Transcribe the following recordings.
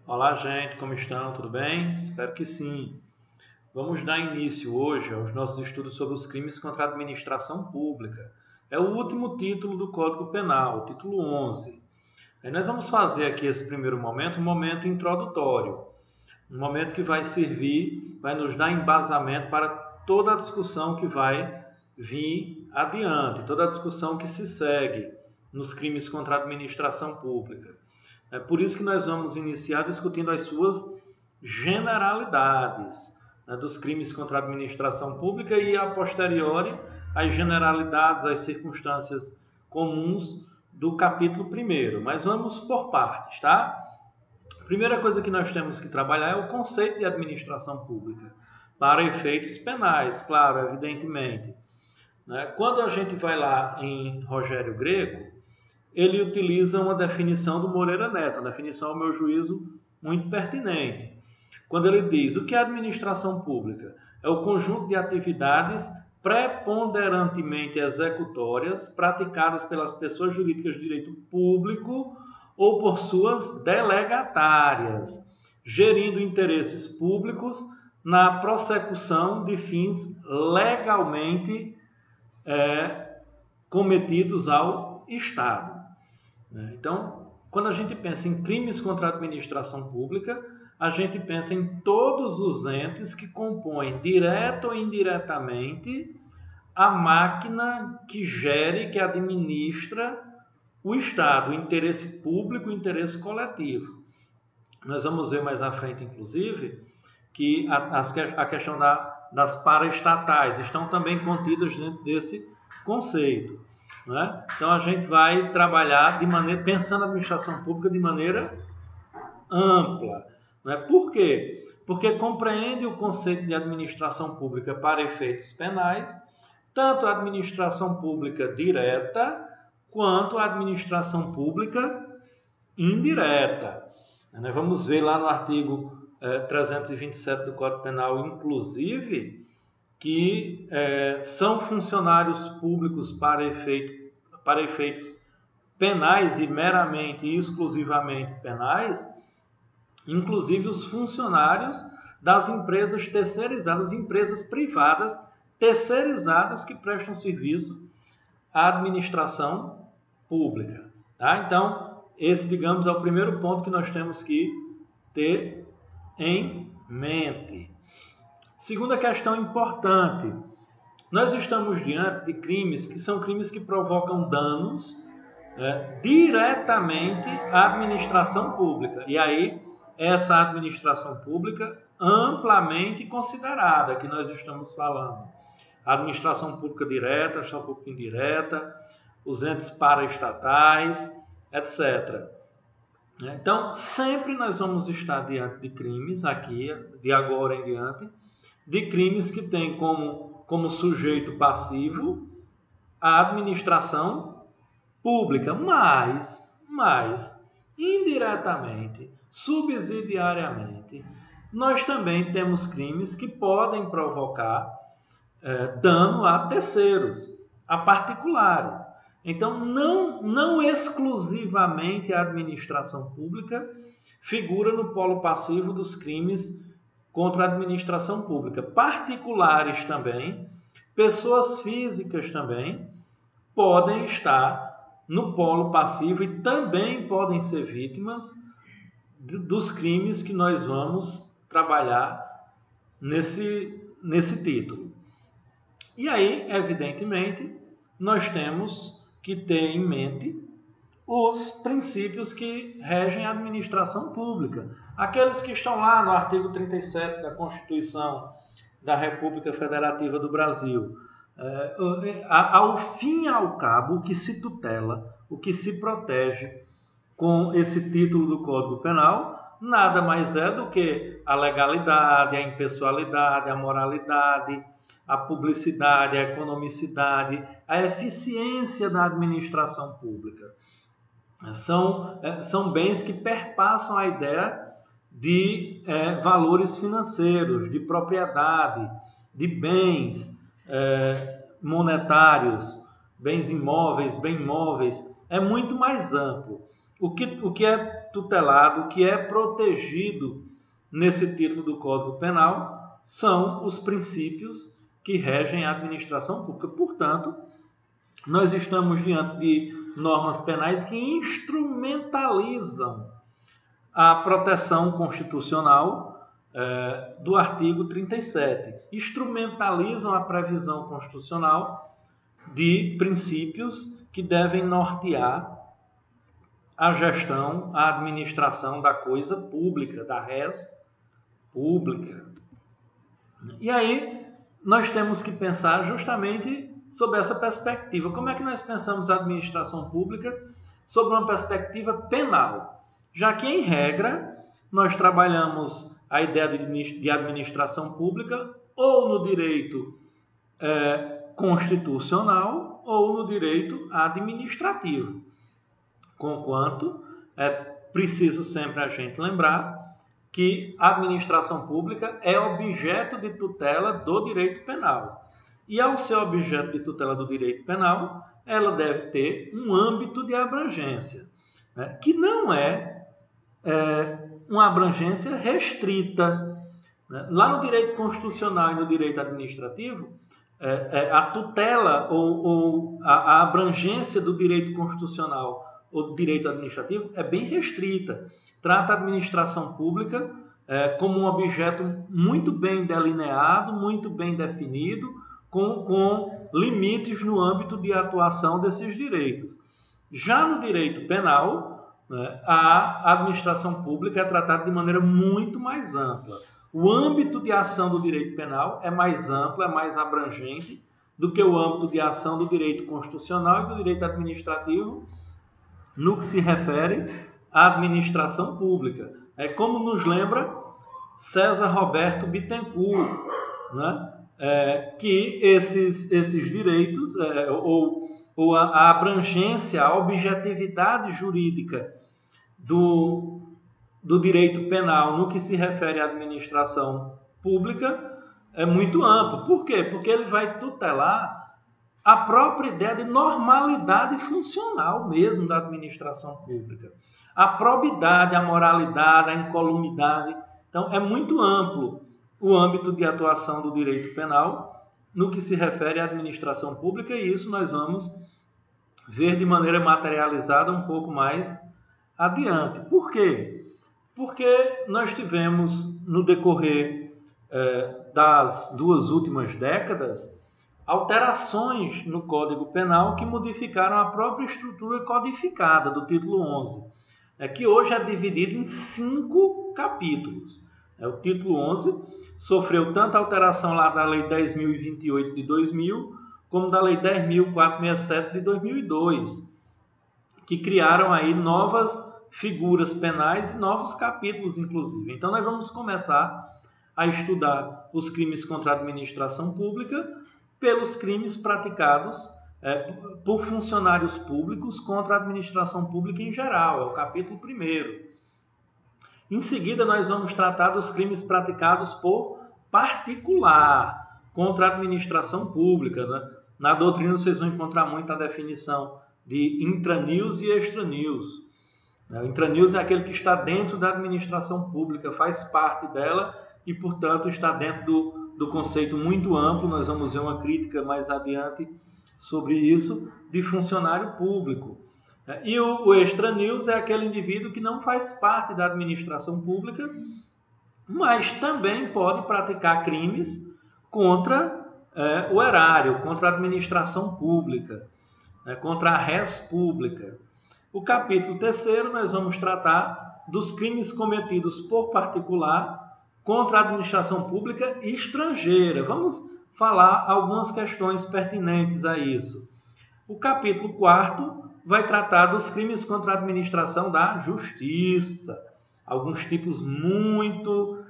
Olá, gente, como estão? Tudo bem? Espero que sim. Vamos dar início hoje aos nossos estudos sobre os crimes contra a administração pública. É o último título do Código Penal, o título 11. Aí nós vamos fazer aqui esse primeiro momento, um momento introdutório, um momento que vai servir, vai nos dar embasamento para toda a discussão que vai vir adiante, toda a discussão que se segue nos crimes contra a administração pública. É por isso que nós vamos iniciar discutindo as suas generalidades, né, dos crimes contra a administração pública e, a posteriori, as generalidades, as circunstâncias comuns do capítulo 1º. Mas vamos por partes, tá? A primeira coisa que nós temos que trabalhar é o conceito de administração pública, para efeitos penais, claro, evidentemente. Quando a gente vai lá em Rogério Greco, ele utiliza uma definição do Moreira Neto, uma definição, ao meu juízo, muito pertinente. Quando ele diz o que é administração pública? É o conjunto de atividades preponderantemente executórias praticadas pelas pessoas jurídicas de direito público ou por suas delegatárias, gerindo interesses públicos na prossecução de fins legalmente cometidos ao Estado. Então, quando a gente pensa em crimes contra a administração pública, a gente pensa em todos os entes que compõem, direta ou indiretamente, a máquina que gere, que administra o Estado, o interesse público, o interesse coletivo. Nós vamos ver mais à frente, inclusive, que a questão das paraestatais estão também contidas dentro desse conceito. Né? Então a gente vai trabalhar pensando a administração pública de maneira ampla. Né? Por quê? Porque compreende o conceito de administração pública para efeitos penais, tanto a administração pública direta quanto a administração pública indireta. Nós vamos ver lá no artigo 327 do Código Penal, inclusive, que são funcionários públicos para efeitos penais e meramente e exclusivamente penais, inclusive os funcionários das empresas terceirizadas, empresas privadas terceirizadas que prestam serviço à administração pública. Tá? Então, esse, digamos, é o primeiro ponto que nós temos que ter em mente. Segunda questão importante, nós estamos diante de crimes que são crimes que provocam danos diretamente à administração pública. E aí, essa administração pública amplamente considerada, que nós estamos falando. A administração pública direta, a administração pública indireta, os entes paraestatais, etc. Então, sempre nós vamos estar diante de crimes, aqui, de agora em diante, de crimes que têm como sujeito passivo a administração pública, mas indiretamente, subsidiariamente, nós também temos crimes que podem provocar dano a terceiros, a particulares. Então, não exclusivamente a administração pública figura no polo passivo dos crimes contra a administração pública. Particulares também, pessoas físicas também, podem estar no polo passivo e também podem ser vítimas dos crimes que nós vamos trabalhar nesse título. E aí, evidentemente, nós temos que ter em mente os princípios que regem a administração pública. Aqueles que estão lá no artigo 37 da Constituição da República Federativa do Brasil. Ao fim e ao cabo, o que se tutela, o que se protege com esse título do Código Penal, nada mais é do que a legalidade, a impessoalidade, a moralidade, a publicidade, a economicidade, a eficiência da administração pública. São bens que perpassam a ideia de valores financeiros, de propriedade, de bens monetários, bens imóveis, bem imóveis. É muito mais amplo. O que é tutelado, o que é protegido nesse título do Código Penal são os princípios que regem a administração pública. Portanto, nós estamos diante de normas penais que instrumentalizam a proteção constitucional do artigo 37. Instrumentalizam a previsão constitucional de princípios que devem nortear a gestão, a administração da coisa pública, da res pública. E aí nós temos que pensar justamente sobre essa perspectiva. Como é que nós pensamos a administração pública sobre uma perspectiva penal? Já que, em regra, nós trabalhamos a ideia de administração pública ou no direito constitucional ou no direito administrativo. Conquanto é preciso sempre a gente lembrar que a administração pública é objeto de tutela do direito penal. E ao ser objeto de tutela do direito penal, ela deve ter um âmbito de abrangência, né, que não é uma abrangência restrita. Né? Lá no direito constitucional e no direito administrativo, a tutela ou a abrangência do direito constitucional ou do direito administrativo é bem restrita. Trata a administração pública como um objeto muito bem delineado, muito bem definido, com limites no âmbito de atuação desses direitos. Já no direito penal, né, a administração pública é tratada de maneira muito mais ampla. O âmbito de ação do direito penal é mais amplo, é mais abrangente do que o âmbito de ação do direito constitucional e do direito administrativo no que se refere à administração pública. É como nos lembra César Roberto Bittencourt, né? Que esses direitos, ou a abrangência, a objetividade jurídica do direito penal no que se refere à administração pública é muito amplo. Por quê? Porque ele vai tutelar a própria ideia de normalidade funcional mesmo da administração pública. A probidade, a moralidade, a incolumidade. Então, é muito amplo o âmbito de atuação do direito penal no que se refere à administração pública, e isso nós vamos ver de maneira materializada um pouco mais adiante. Por quê? Porque nós tivemos, no decorrer das 2 últimas décadas, alterações no Código Penal que modificaram a própria estrutura codificada do título 11, que hoje é dividido em 5 capítulos. O título 11 sofreu tanta alteração lá da Lei 10.028 de 2000, como da Lei 10.467 de 2002, que criaram aí novas figuras penais e novos capítulos, inclusive. Então, nós vamos começar a estudar os crimes contra a administração pública pelos crimes praticados por funcionários públicos contra a administração pública em geral, é o capítulo 1º. Em seguida, nós vamos tratar dos crimes praticados por particular contra a administração pública. Né? Na doutrina, vocês vão encontrar muito a definição de intranews e extranews. O intranews é aquele que está dentro da administração pública, faz parte dela e, portanto, está dentro do conceito muito amplo. Nós vamos ver uma crítica mais adiante sobre isso, de funcionário público. E o extranews é aquele indivíduo que não faz parte da administração pública, mas também pode praticar crimes contra o erário, contra a administração pública, contra a res pública. O capítulo 3º nós vamos tratar dos crimes cometidos por particular contra a administração pública estrangeira. Vamos falar algumas questões pertinentes a isso. O capítulo 4º vai tratar dos crimes contra a administração da justiça, alguns tipos muito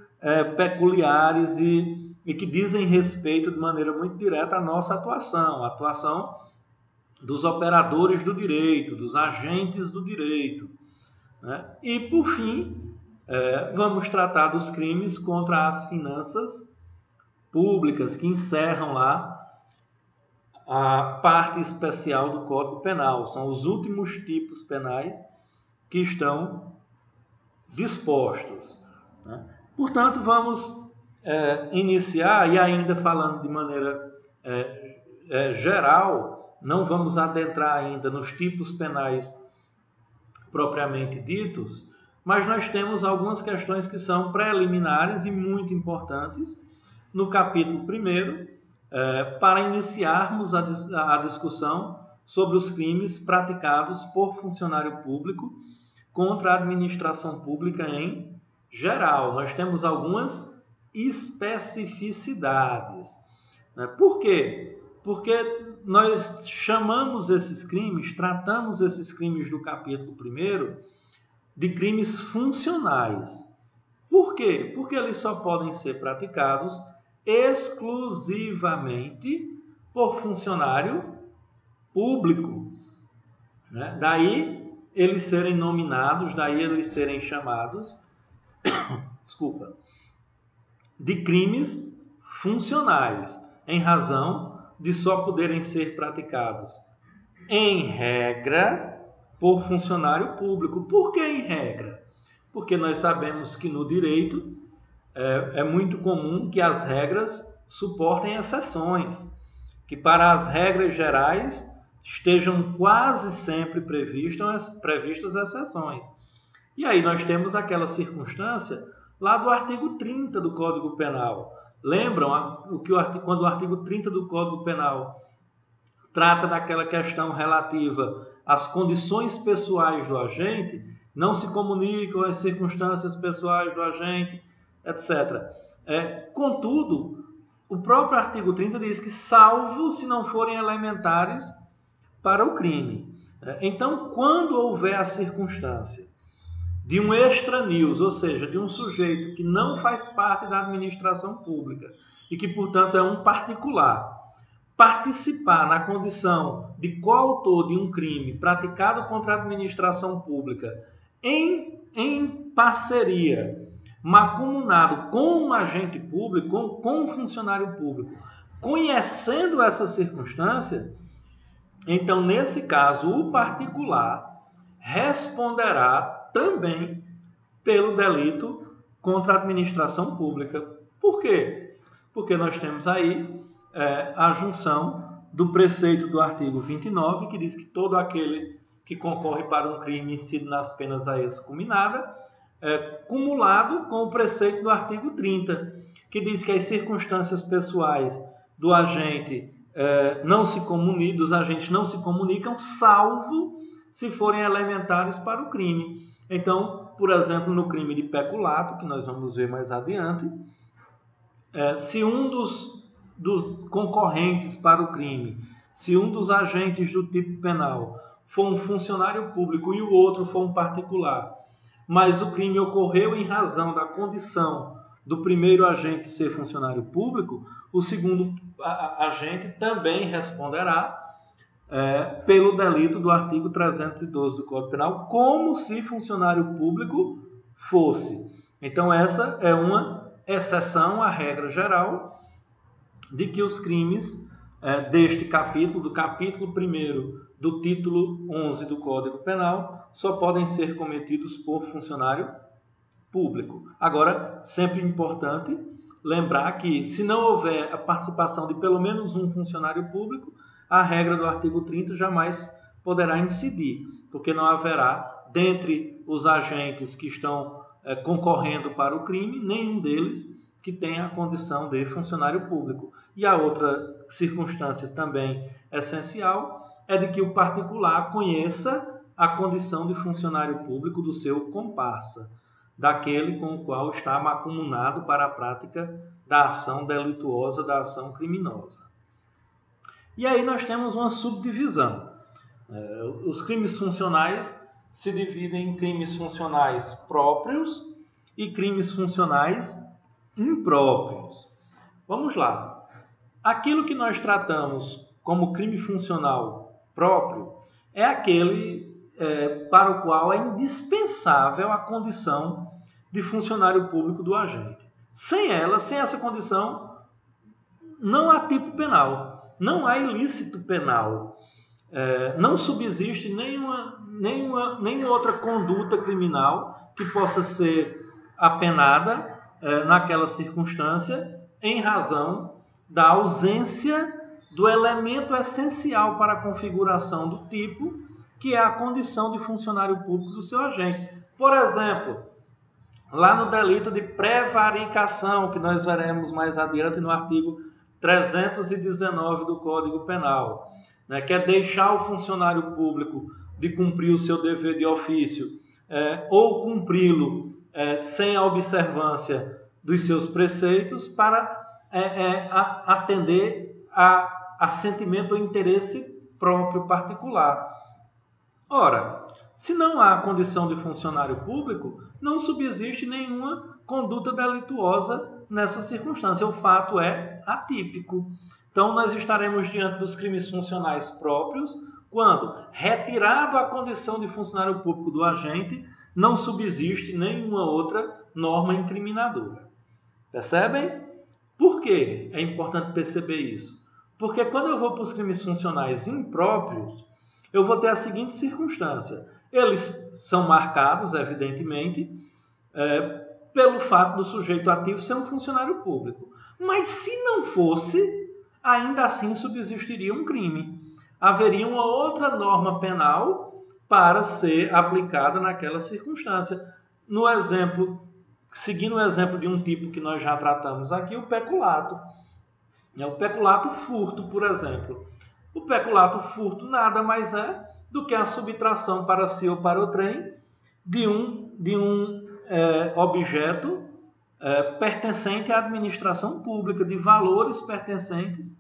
peculiares e que dizem respeito de maneira muito direta à nossa atuação, a atuação dos operadores do direito, dos agentes do direito. Né? E, por fim, vamos tratar dos crimes contra as finanças públicas, que encerram lá a parte especial do Código Penal. São os últimos tipos penais que estão dispostos, né? Portanto, vamos iniciar, e ainda falando de maneira geral, não vamos adentrar ainda nos tipos penais propriamente ditos, mas nós temos algumas questões que são preliminares e muito importantes no capítulo 1, para iniciarmos a discussão sobre os crimes praticados por funcionário público contra a administração pública em geral. Nós temos algumas especificidades, né? Por quê? Porque nós chamamos esses crimes, tratamos esses crimes do capítulo 1 de crimes funcionais. Por quê? Porque eles só podem ser praticados exclusivamente por funcionário público, né? Daí eles serem nominados, daí eles serem chamados, desculpa, de crimes funcionais, em razão de só poderem ser praticados, em regra, por funcionário público. Por que em regra? Porque nós sabemos que no direito é muito comum que as regras suportem exceções, que para as regras gerais estejam quase sempre previstas exceções. E aí nós temos aquela circunstância lá do artigo 30 do Código Penal. Lembram quando o artigo 30 do Código Penal trata daquela questão relativa às condições pessoais do agente, não se comunicam as circunstâncias pessoais do agente, etc. Contudo, o próprio artigo 30 diz que salvo se não forem elementares para o crime. Então, quando houver a circunstância de um extraneus, ou seja, de um sujeito que não faz parte da administração pública e que, portanto, é um particular, participar na condição de coautor de um crime praticado contra a administração pública em parceria, mancomunado com um agente público, com um funcionário público, conhecendo essa circunstância, então, nesse caso, o particular responderá também pelo delito contra a administração pública. Por quê? Porque nós temos aí a junção do preceito do artigo 29, que diz que todo aquele que concorre para um crime incide nas penas a esse culminada, cumulado com o preceito do artigo 30, que diz que as circunstâncias pessoais do agente dos agentes não se comunicam, salvo se forem elementares para o crime. Então, por exemplo, no crime de peculato, que nós vamos ver mais adiante, se um dos concorrentes para o crime, se um dos agentes do tipo penal for um funcionário público e o outro for um particular, mas o crime ocorreu em razão da condição do primeiro agente ser funcionário público, o segundo agente também responderá pelo delito do artigo 312 do Código Penal, como se funcionário público fosse. Então, essa é uma exceção à regra geral de que os crimes deste capítulo, do capítulo 1º do título 11 do Código Penal, só podem ser cometidos por funcionário público. Agora, sempre importante lembrar que, se não houver a participação de pelo menos um funcionário público, a regra do artigo 30 jamais poderá incidir, porque não haverá, dentre os agentes que estão concorrendo para o crime, nenhum deles que tenha a condição de funcionário público. E a outra circunstância também essencial é de que o particular conheça a condição de funcionário público do seu comparsa, daquele com o qual está mancomunado para a prática da ação delituosa, da ação criminosa. E aí nós temos uma subdivisão. Os crimes funcionais se dividem em crimes funcionais próprios e crimes funcionais impróprios. Vamos lá. Aquilo que nós tratamos como crime funcional próprio é aquele para o qual é indispensável a condição de funcionário público do agente. Sem essa condição, não há tipo penal, não há ilícito penal. não subsiste nenhuma outra conduta criminal que possa ser apenada naquela circunstância em razão da ausência do elemento essencial para a configuração do tipo, que é a condição de funcionário público do seu agente. Por exemplo, lá no delito de prevaricação, que nós veremos mais adiante no artigo 319 do Código Penal, né, que é deixar o funcionário público de cumprir o seu dever de ofício ou cumpri-lo sem a observância dos seus preceitos para atender a sentimento ou interesse próprio particular. Ora, se não há condição de funcionário público, não subsiste nenhuma conduta delituosa nessa circunstância. O fato é atípico. Então, nós estaremos diante dos crimes funcionais próprios quando, retirado a condição de funcionário público do agente, não subsiste nenhuma outra norma incriminadora. Percebem? Por que é importante perceber isso? Porque quando eu vou para os crimes funcionais impróprios, eu vou ter a seguinte circunstância. Eles são marcados, evidentemente, pelo fato do sujeito ativo ser um funcionário público. Mas se não fosse, ainda assim subsistiria um crime. Haveria uma outra norma penal para ser aplicada naquela circunstância. No exemplo, seguindo o exemplo de um tipo que nós já tratamos aqui, o peculato. O peculato furto, por exemplo. O peculato furto nada mais é do que a subtração para si ou para o trem de um objeto pertencente à administração pública, de valores pertencentes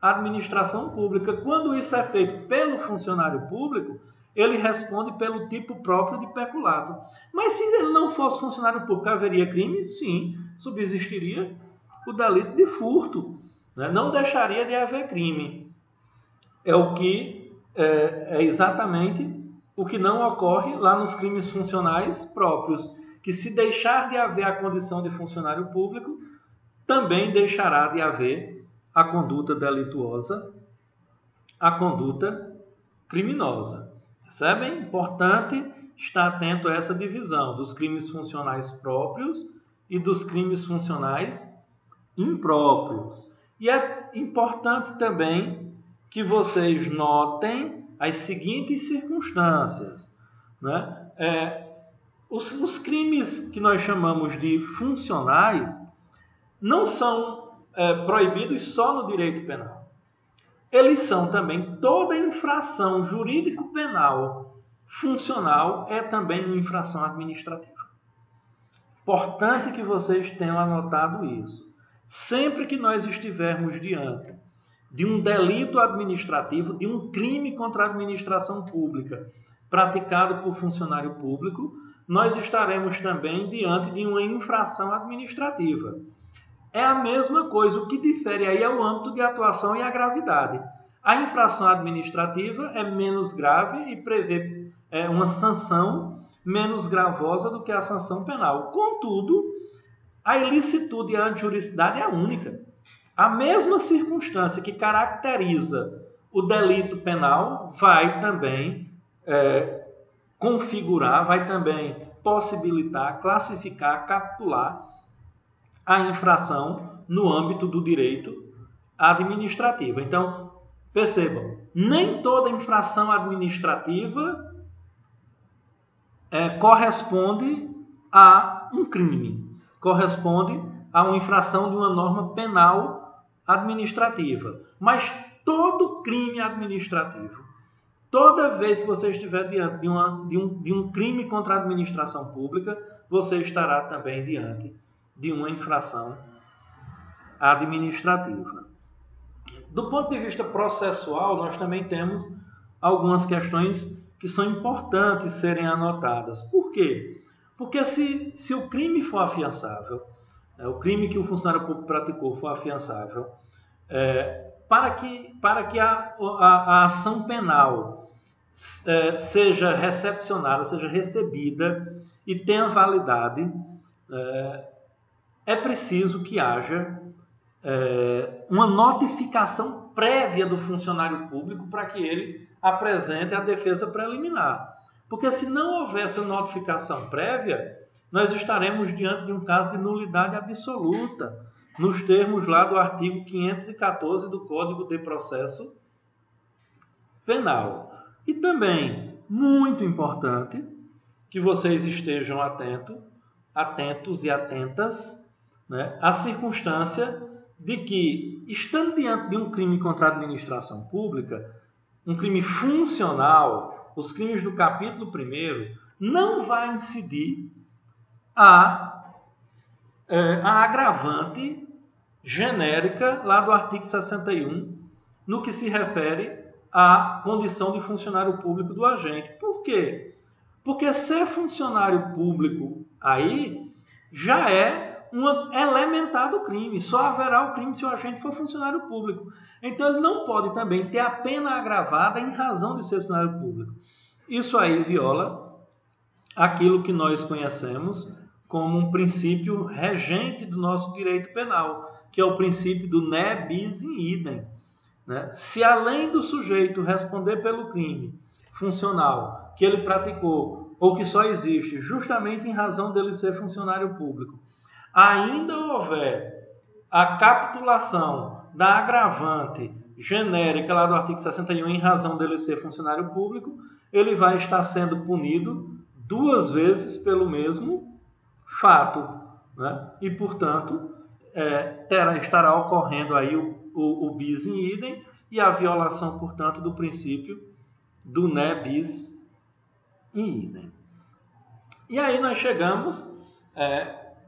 à administração pública. Quando isso é feito pelo funcionário público, ele responde pelo tipo próprio de peculato. Mas se ele não fosse funcionário público, haveria crime? Sim, subsistiria o delito de furto. Não deixaria de haver crime. É exatamente o que não ocorre lá nos crimes funcionais próprios, que se deixar de haver a condição de funcionário público, também deixará de haver a conduta delituosa, a conduta criminosa. Percebem? Importante estar atento a essa divisão dos crimes funcionais próprios e dos crimes funcionais impróprios. E é importante também que vocês notem as seguintes circunstâncias. Né? Os crimes que nós chamamos de funcionais não são proibidos só no direito penal. Eles são também toda infração jurídico-penal funcional é também uma infração administrativa. Importante que vocês tenham anotado isso. Sempre que nós estivermos diante de um delito administrativo, de um crime contra a administração pública praticado por funcionário público, nós estaremos também diante de uma infração administrativa. É a mesma coisa, o que difere aí é o âmbito de atuação e a gravidade. A infração administrativa é menos grave e prevê uma sanção menos gravosa do que a sanção penal. Contudo, a ilicitude e a antijuricidade é a única. A mesma circunstância que caracteriza o delito penal vai também configurar, vai também possibilitar, classificar, capitular a infração no âmbito do direito administrativo. Então, percebam, nem toda infração administrativa corresponde a um crime, corresponde a uma infração de uma norma penal administrativa. Mas todo crime administrativo, toda vez que você estiver diante de um crime contra a administração pública, você estará também diante de uma infração administrativa. Do ponto de vista processual, nós também temos algumas questões que são importantes serem anotadas. Por quê? Porque se o crime for afiançável, o crime que o funcionário público praticou for afiançável, para que a ação penal seja recepcionada, seja recebida e tenha validade, é preciso que haja uma notificação prévia do funcionário público para que ele apresente a defesa preliminar. Porque se não houvesse notificação prévia, nós estaremos diante de um caso de nulidade absoluta, nos termos lá do artigo 514 do Código de Processo Penal. E também, muito importante, que vocês estejam atentos e atentas, né, à circunstância de que, estando diante de um crime contra a administração pública, um crime funcional, os crimes do capítulo 1º, não vai incidir a agravante genérica lá do artigo 61, no que se refere à condição de funcionário público do agente. Por quê? Porque ser funcionário público aí já é um elementado crime. Só haverá o crime se o agente for funcionário público. Então ele não pode também ter a pena agravada em razão de ser funcionário público. Isso aí viola aquilo que nós conhecemos como um princípio regente do nosso direito penal, que é o princípio do ne bis in idem. Né? Se além do sujeito responder pelo crime funcional que ele praticou ou que só existe justamente em razão dele ser funcionário público, ainda houver a capitulação da agravante genérica lá do artigo 61 em razão dele ser funcionário público, ele vai estar sendo punido 2 vezes pelo mesmo fato, né? E, portanto, estará ocorrendo aí o bis in idem e a violação, portanto, do princípio do ne bis in idem. E aí nós chegamos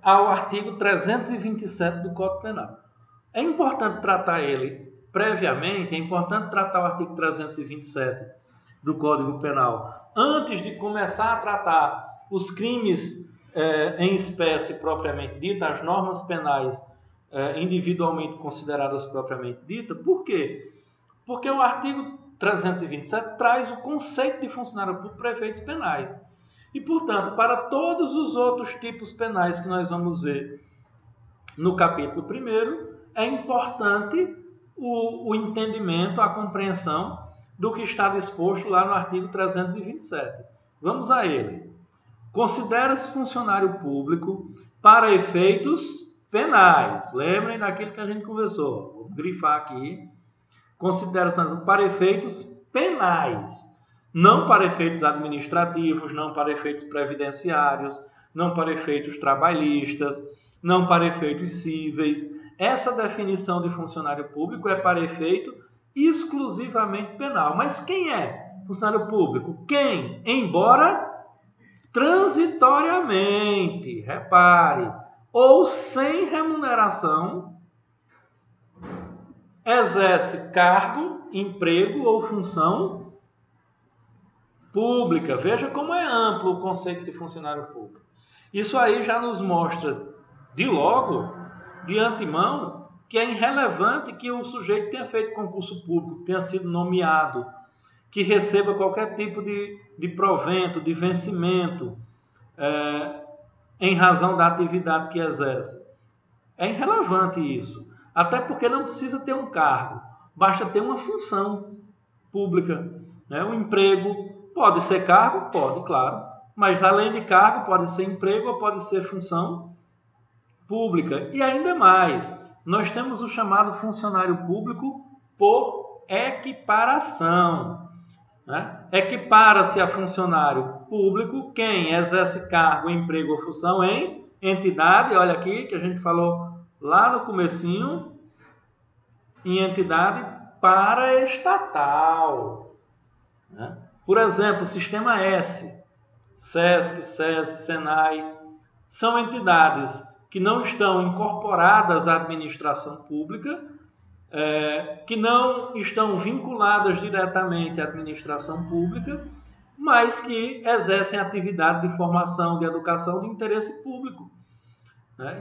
ao artigo 327 do Código Penal. É importante tratar ele previamente, é importante tratar o artigo 327 do Código Penal antes de começar a tratar os crimes em espécie propriamente dita, as normas penais individualmente consideradas propriamente dita. Por quê? Porque o artigo 327 traz o conceito de funcionário público para efeitos penais. E, portanto, para todos os outros tipos penais que nós vamos ver no capítulo 1º, é importante o entendimento, a compreensão do que está disposto lá no artigo 327. Vamos a ele. Considera-se funcionário público para efeitos penais. Lembrem daquilo que a gente conversou. Vou grifar aqui. Considera-se para efeitos penais. Não para efeitos administrativos, não para efeitos previdenciários, não para efeitos trabalhistas, não para efeitos cíveis. Essa definição de funcionário público é para efeito exclusivamente penal. Mas quem é funcionário público? Quem? Embora transitoriamente, repare, ou sem remuneração, exerce cargo, emprego ou função pública. Veja como é amplo o conceito de funcionário público. Isso aí já nos mostra, de logo, de antemão, que é irrelevante que o sujeito tenha feito concurso público, tenha sido nomeado, que receba qualquer tipo de provento, de vencimento, em razão da atividade que exerce. É irrelevante isso. Até porque não precisa ter um cargo, basta ter uma função pública. Né? O emprego pode ser cargo? Pode, claro. Mas além de cargo, pode ser emprego ou pode ser função pública. E ainda mais, nós temos o chamado funcionário público por equiparação. Né? Equipara-se a funcionário público quem exerce cargo, emprego ou função em entidade, olha aqui que a gente falou lá no comecinho, em entidade paraestatal. Né? Por exemplo, Sistema S, SESC, SESI, SENAI, são entidades que não estão incorporadas à administração pública, que não estão vinculadas diretamente à administração pública, mas que exercem atividade de formação, de educação de interesse público.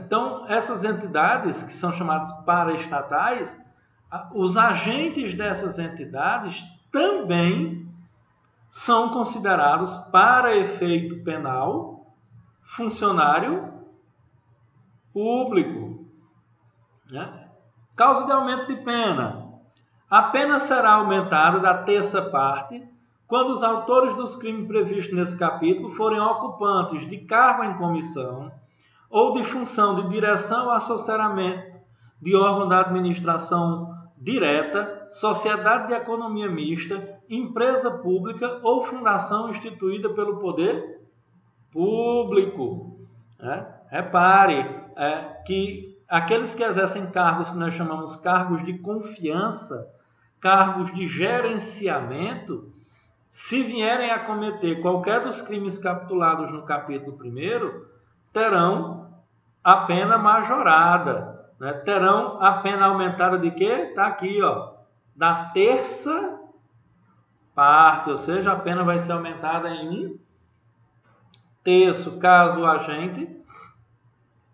Então, essas entidades, que são chamadas paraestatais, os agentes dessas entidades também são considerados, para efeito penal, funcionário público. Causa de aumento de pena. A pena será aumentada da terça parte quando os autores dos crimes previstos nesse capítulo forem ocupantes de cargo em comissão ou de função de direção ou assessoramento de órgão da administração direta, sociedade de economia mista, empresa pública ou fundação instituída pelo poder público. Repare que aqueles que exercem cargos que nós chamamos cargos de confiança, cargos de gerenciamento, se vierem a cometer qualquer dos crimes capitulados no capítulo 1º, terão a pena majorada, né? Terão a pena aumentada de quê? Está aqui, ó, da terça parte, ou seja, a pena vai ser aumentada em 1/3, caso o agente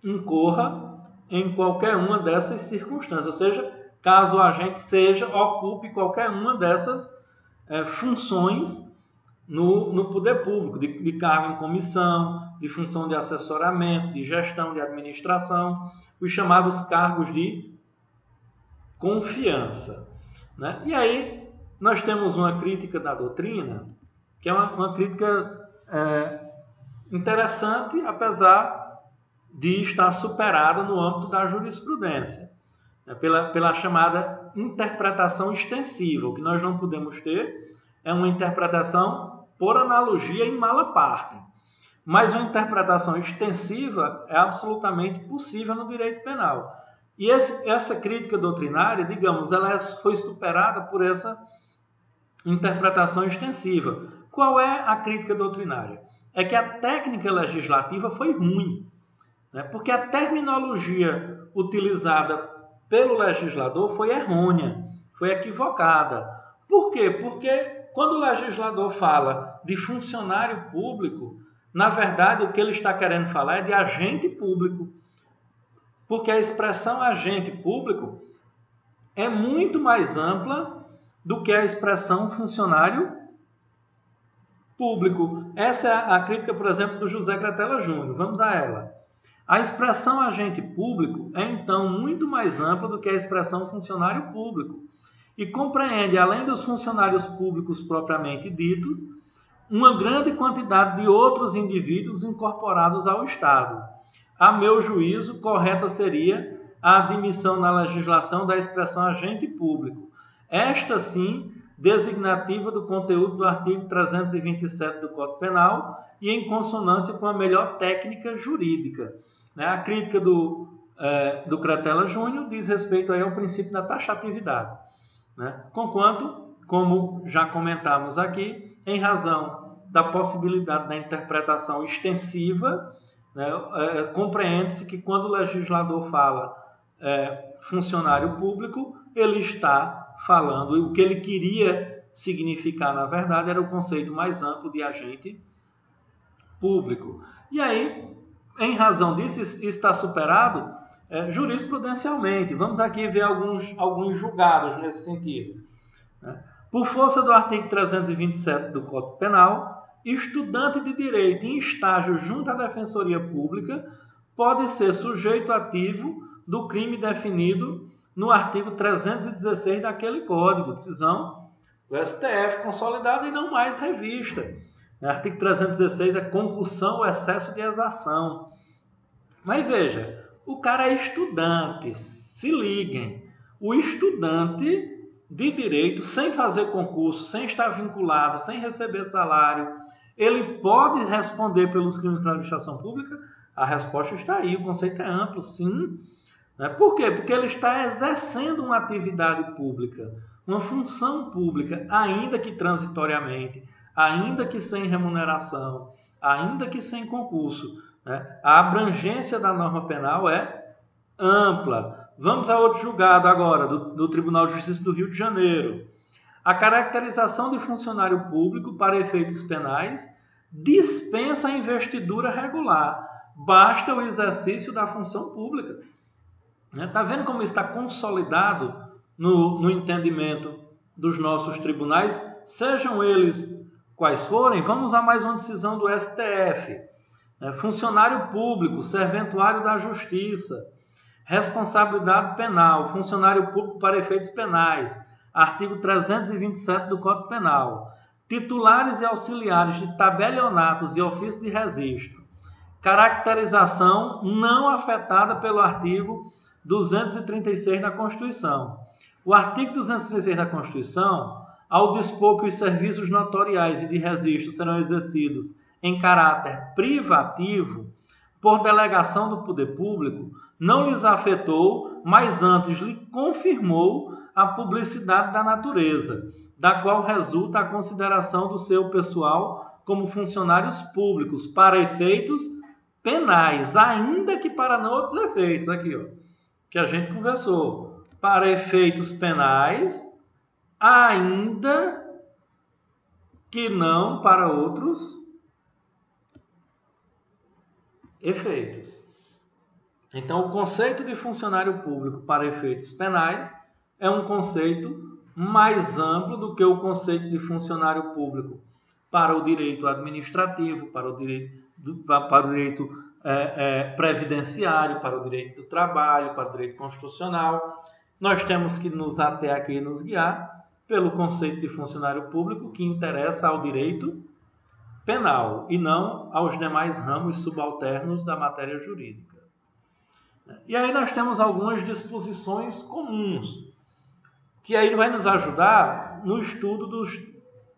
incorra em qualquer uma dessas circunstâncias, ou seja, caso o agente ocupe qualquer uma dessas funções no poder público, de cargo em comissão, de função de assessoramento, de gestão, de administração, os chamados cargos de confiança, né? E aí nós temos uma crítica da doutrina, que é uma crítica interessante, apesar de estar superada no âmbito da jurisprudência, né? Pela chamada interpretação extensiva. O que nós não podemos ter é uma interpretação por analogia em mala parte. Mas uma interpretação extensiva é absolutamente possível no direito penal. E essa crítica doutrinária, digamos, ela foi superada por essa interpretação extensiva. Qual é a crítica doutrinária? É que a técnica legislativa foi ruim, né? Porque a terminologia utilizada pelo legislador foi errônea, foi equivocada. Por quê? Porque quando o legislador fala de funcionário público, na verdade o que ele está querendo falar é de agente público. Porque a expressão agente público é muito mais ampla do que a expressão funcionário público. Essa é a crítica, por exemplo, do José Cretela Júnior. Vamos a ela. A expressão agente público é, então, muito mais ampla do que a expressão funcionário público e compreende, além dos funcionários públicos propriamente ditos, uma grande quantidade de outros indivíduos incorporados ao Estado. A meu juízo, correta seria a admissão na legislação da expressão agente público. Esta, sim, designativa do conteúdo do artigo 327 do Código Penal e em consonância com a melhor técnica jurídica. A crítica do Cretela Júnior diz respeito aí ao princípio da taxatividade, né? Conquanto, como já comentamos aqui, em razão da possibilidade da interpretação extensiva, né, compreende-se que quando o legislador fala funcionário público, ele está falando, o que ele queria significar, na verdade, era o conceito mais amplo de agente público. E aí, em razão disso, está superado jurisprudencialmente. Vamos aqui ver alguns julgados nesse sentido, né? Por força do artigo 327 do Código Penal, estudante de direito em estágio junto à Defensoria Pública pode ser sujeito ativo do crime definido no artigo 316 daquele Código, decisão do STF, consolidada e não mais revista. O artigo 316 é concussão ou excesso de exação. Mas veja, o cara é estudante, se liguem. O estudante de direito, sem fazer concurso, sem estar vinculado, sem receber salário, ele pode responder pelos crimes de administração pública? A resposta está aí, o conceito é amplo, sim. Por quê? Porque ele está exercendo uma atividade pública, uma função pública, ainda que transitoriamente, ainda que sem remuneração, ainda que sem concurso, né? A abrangência da norma penal é ampla. Vamos a outro julgado agora, do Tribunal de Justiça do Rio de Janeiro. A caracterização de funcionário público para efeitos penais dispensa a investidura regular. Basta o exercício da função pública. Está vendo como está consolidado no entendimento dos nossos tribunais, sejam eles quais forem? Vamos a mais uma decisão do STF. Funcionário público, serventuário da Justiça, responsabilidade penal, funcionário público para efeitos penais, artigo 327 do Código Penal, titulares e auxiliares de tabelionatos e ofício de registro, caracterização não afetada pelo artigo 236 da Constituição. O artigo 236 da Constituição, ao dispor que os serviços notoriais e de registro serão exercidos em caráter privativo, por delegação do poder público, não lhes afetou, mas antes lhe confirmou a publicidade da natureza, da qual resulta a consideração do seu pessoal como funcionários públicos para efeitos penais, ainda que para não outros efeitos, aqui, ó, que a gente conversou, para efeitos penais, ainda que não para outros efeitos. Então, o conceito de funcionário público para efeitos penais é um conceito mais amplo do que o conceito de funcionário público para o direito administrativo, para o direito previdenciário, para o direito do trabalho, para o direito constitucional. Nós temos que nos ater aqui e nos guiar pelo conceito de funcionário público que interessa ao direito penal e não aos demais ramos subalternos da matéria jurídica. E aí nós temos algumas disposições comuns, que aí vai nos ajudar no estudo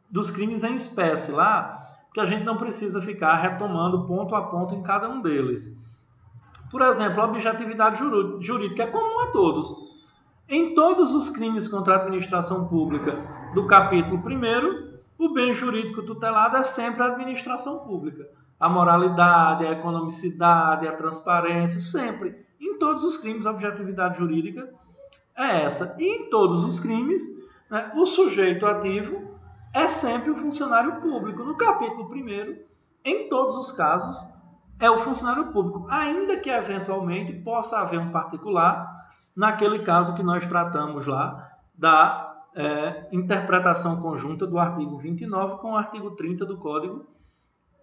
dos crimes em espécie lá, que a gente não precisa ficar retomando ponto a ponto em cada um deles. Por exemplo, a objetividade jurídica é comum a todos. Em todos os crimes contra a administração pública do capítulo 1º, o bem jurídico tutelado é sempre a administração pública. A moralidade, a economicidade, a transparência, sempre. Em todos os crimes, a objetividade jurídica é essa. E em todos os crimes, né, o sujeito ativo é sempre o funcionário público. No capítulo 1º, em todos os casos, é o funcionário público, ainda que eventualmente possa haver um particular, naquele caso que nós tratamos lá da interpretação conjunta do artigo 29 com o artigo 30 do Código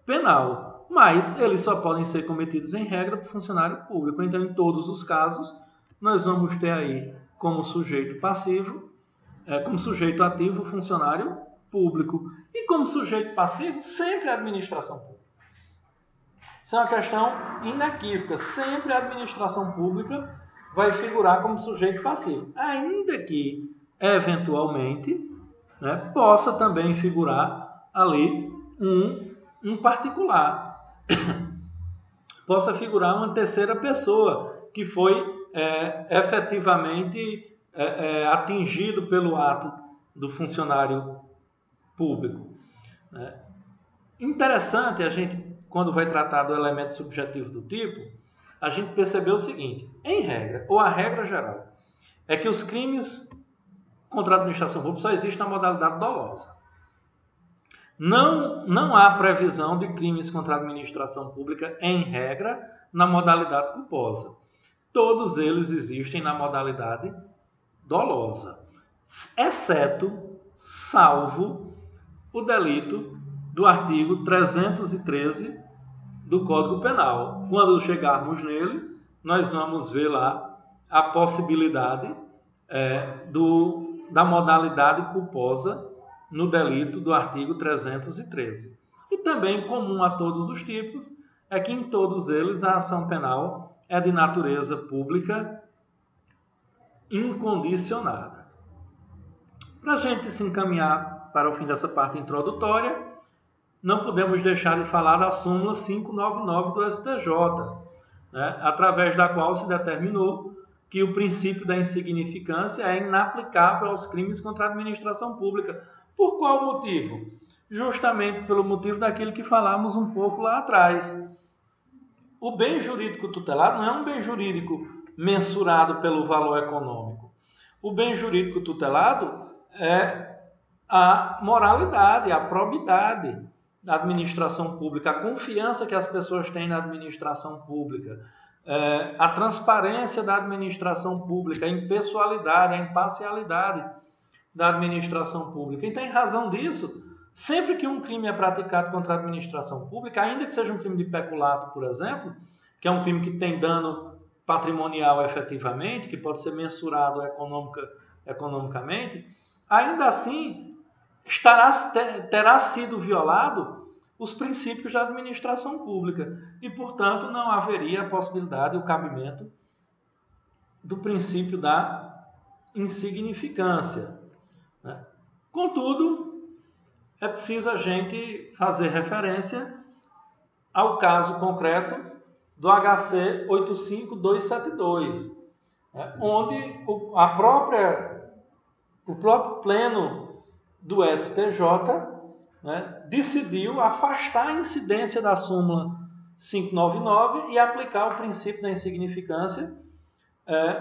Penal. Mas eles só podem ser cometidos em regra por funcionário público. Então, em todos os casos, nós vamos ter aí como sujeito passivo, como sujeito ativo, o funcionário público. E como sujeito passivo, sempre a administração pública. Isso é uma questão inequívoca. Sempre a administração pública vai figurar como sujeito passivo. Ainda que, eventualmente, né, possa também figurar ali um particular. Possa figurar uma terceira pessoa que foi efetivamente atingido pelo ato do funcionário público. Interessante a gente, quando vai tratar do elemento subjetivo do tipo, a gente percebeu o seguinte: em regra, ou a regra geral, é que os crimes contra a administração pública só existem na modalidade dolosa. Não há previsão de crimes contra a administração pública, em regra, na modalidade culposa. Todos eles existem na modalidade dolosa, exceto, salvo, o delito do artigo 313 do Código Penal. Quando chegarmos nele, nós vamos ver lá a possibilidade da modalidade culposa no delito do artigo 313. E também comum a todos os tipos é que em todos eles a ação penal é de natureza pública incondicionada. Para a gente se encaminhar para o fim dessa parte introdutória, não podemos deixar de falar da súmula 599 do STJ, né, através da qual se determinou que o princípio da insignificância é inaplicável aos crimes contra a administração pública. Por qual motivo? Justamente pelo motivo daquilo que falamos um pouco lá atrás. O bem jurídico tutelado não é um bem jurídico mensurado pelo valor econômico. O bem jurídico tutelado é a moralidade, a probidade da administração pública, a confiança que as pessoas têm na administração pública, a transparência da administração pública, a impessoalidade, a imparcialidade da administração pública. Então, em razão disso, sempre que um crime é praticado contra a administração pública, ainda que seja um crime de peculato, por exemplo, que é um crime que tem dano patrimonial efetivamente, que pode ser mensurado economicamente, ainda assim terá sido violado os princípios da administração pública e, portanto, não haveria a possibilidade, o cabimento do princípio da insignificância, né? Contudo, é preciso a gente fazer referência ao caso concreto do HC 85272, né? Onde o próprio pleno do STJ, né, decidiu afastar a incidência da súmula 599 e aplicar o princípio da insignificância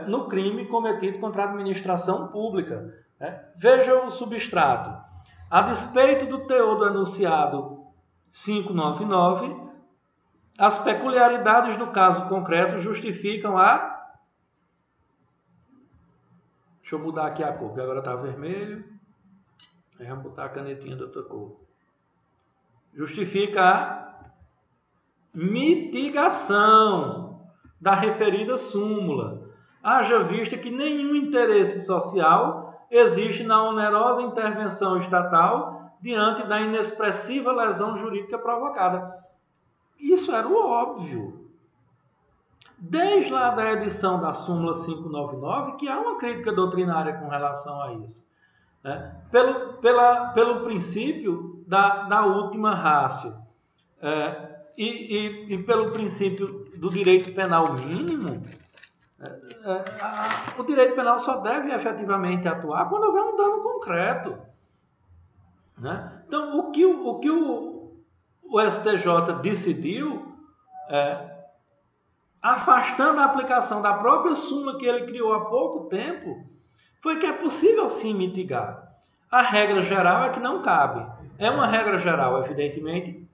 no crime cometido contra a administração pública. Veja o substrato. A despeito do teor do enunciado 599, as peculiaridades do caso concreto justificam a... Deixa eu mudar aqui a cor, porque agora está vermelho. Aí vamos botar a canetinha de outra cor. Justifica a mitigação da referida súmula, haja vista que nenhum interesse social existe na onerosa intervenção estatal diante da inexpressiva lesão jurídica provocada. Isso era o óbvio. Desde lá da edição da súmula 599, que há uma crítica doutrinária com relação a isso, né? Pelo princípio da última ratio, e pelo princípio do direito penal mínimo, o direito penal só deve efetivamente atuar quando houver um dano concreto, né? Então, o que o STJ decidiu, afastando a aplicação da própria súmula que ele criou há pouco tempo, foi que é possível sim mitigar. A regra geral é que não cabe. É uma regra geral, evidentemente.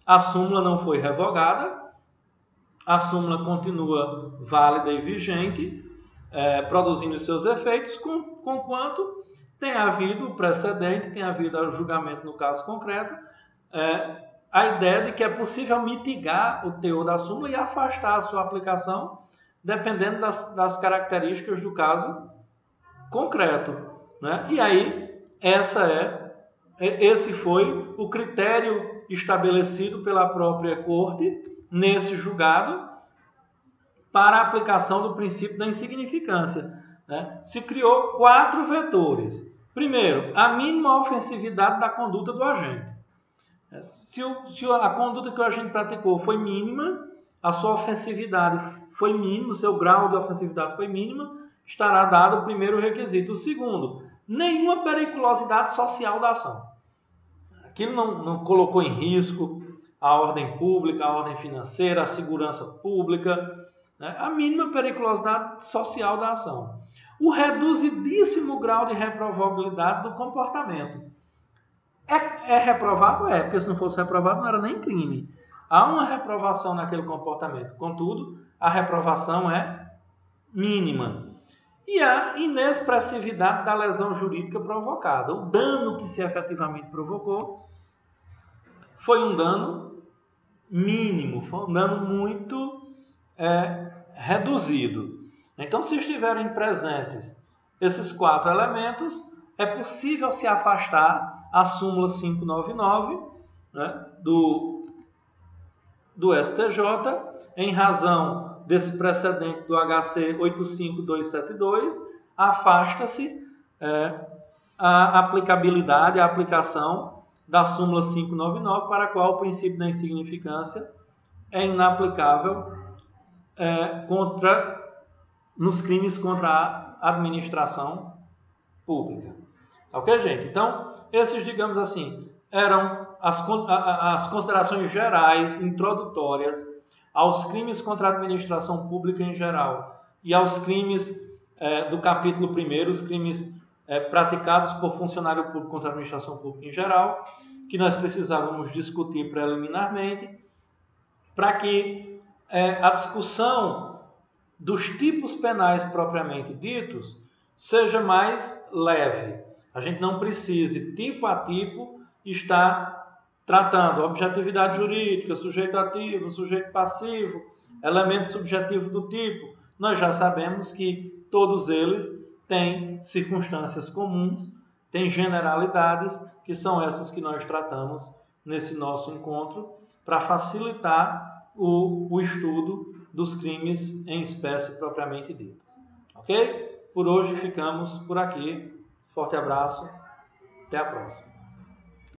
A súmula não foi revogada, a súmula continua válida e vigente, produzindo os seus efeitos, conquanto tenha havido o precedente, tenha havido o julgamento no caso concreto, a ideia de que é possível mitigar o teor da súmula e afastar a sua aplicação, dependendo das características do caso concreto, né? E aí, esse foi o critério estabelecido pela própria Corte nesse julgado para a aplicação do princípio da insignificância, né? Se criou 4 vetores. Primeiro, a mínima ofensividade da conduta do agente. Se a conduta que o agente praticou foi mínima, a sua ofensividade foi mínima, o seu grau de ofensividade foi mínima, estará dado o primeiro requisito. O segundo, nenhuma periculosidade social da ação. Aquilo não colocou em risco a ordem pública, a ordem financeira, a segurança pública, né? A mínima periculosidade social da ação. O reduzidíssimo grau de reprovabilidade do comportamento. É reprovável? Porque se não fosse reprovado não era nem crime. Há uma reprovação naquele comportamento. Contudo, a reprovação é mínima. E a inexpressividade da lesão jurídica provocada. O dano que se efetivamente provocou foi um dano mínimo, foi um dano muito reduzido. Então, se estiverem presentes esses 4 elementos, é possível se afastar a súmula 599, né, do STJ, em razão desse precedente do HC 85272, afasta-se a aplicabilidade, a aplicação da súmula 599, para a qual o princípio da insignificância é inaplicável nos crimes contra a administração pública. Ok, gente? Então, esses, digamos assim, eram as considerações gerais, introdutórias, aos crimes contra a administração pública em geral e aos crimes do capítulo 1º, os crimes praticados por funcionário público contra a administração pública em geral, que nós precisávamos discutir preliminarmente, para que a discussão dos tipos penais propriamente ditos seja mais leve. A gente não precise, tipo a tipo, estar tratando objetividade jurídica, sujeito ativo, sujeito passivo, elemento subjetivo do tipo. Nós já sabemos que todos eles têm circunstâncias comuns, tem generalidades, que são essas que nós tratamos nesse nosso encontro, para facilitar o estudo dos crimes em espécie propriamente dito. Ok? Por hoje ficamos por aqui. Forte abraço. Até a próxima.